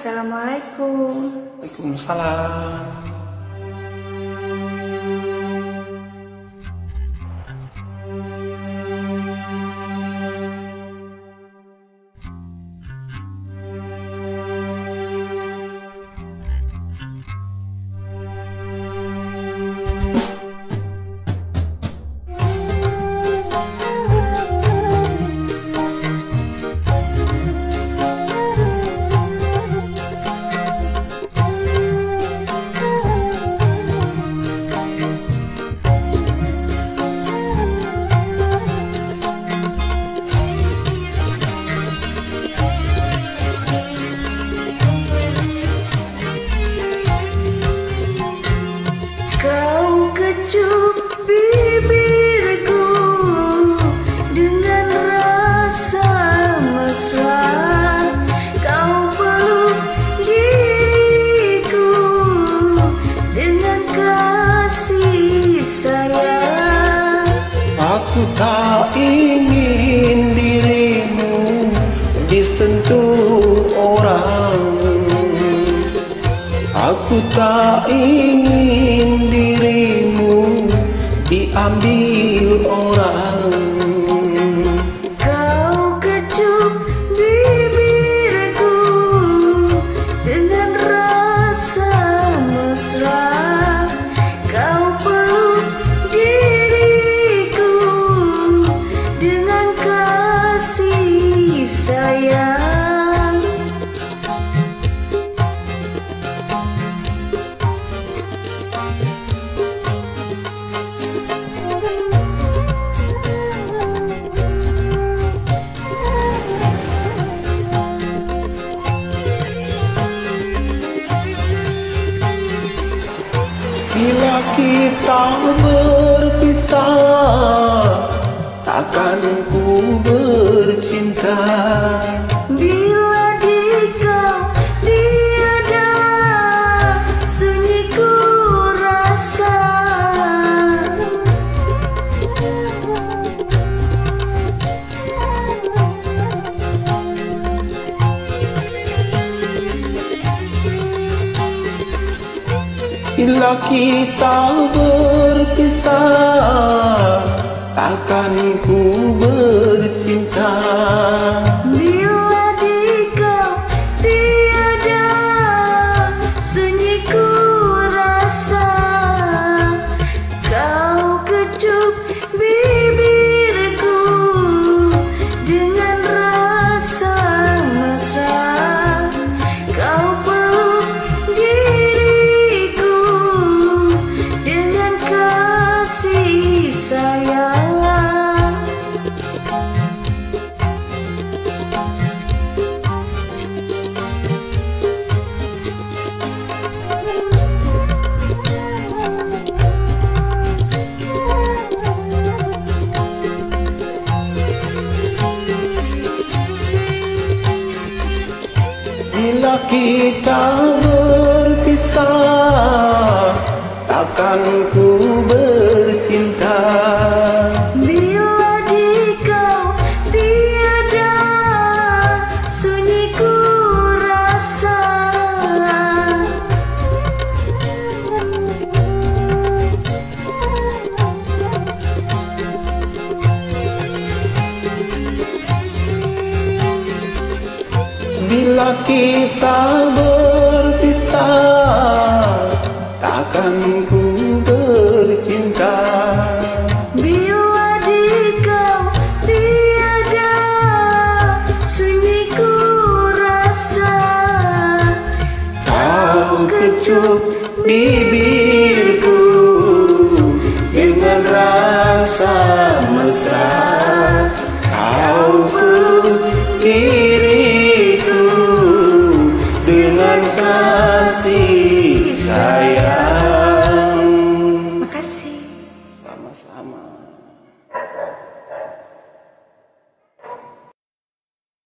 Assalamualaikum. Waalaikumsalam. Kecup bibirku dengan rasa mesra, kau peluk diriku dengan kasih sayang. Aku tak ingin dirimu disentuh orang. Aku tak ingin dirimu diambil orang. Kau kecup bibirku dengan rasa mesra, kau peluk diriku dengan kasih sayang. Bila kita berpisah, takkan ku bercinta. Bila di kau tiada, sunyi ku rasa. Bila kita berpisah, takkan ku bercinta. Bila di kau tiada, sunyi ku rasa. Kau kecup bibirku dengan rasa mesra, kau peluk diriku dengan kasih sayang. Bila kita berpisah, takkan ku bercinta. Bila di kau tiada, sunyi ku rasa. Bila kita berpisah, takkan ku bercinta. Bila di kau tiada, sunyi ku rasa. Kau kecup bibirku dengan rasa mesra. Kau peluk diriku dengan kasih sayang.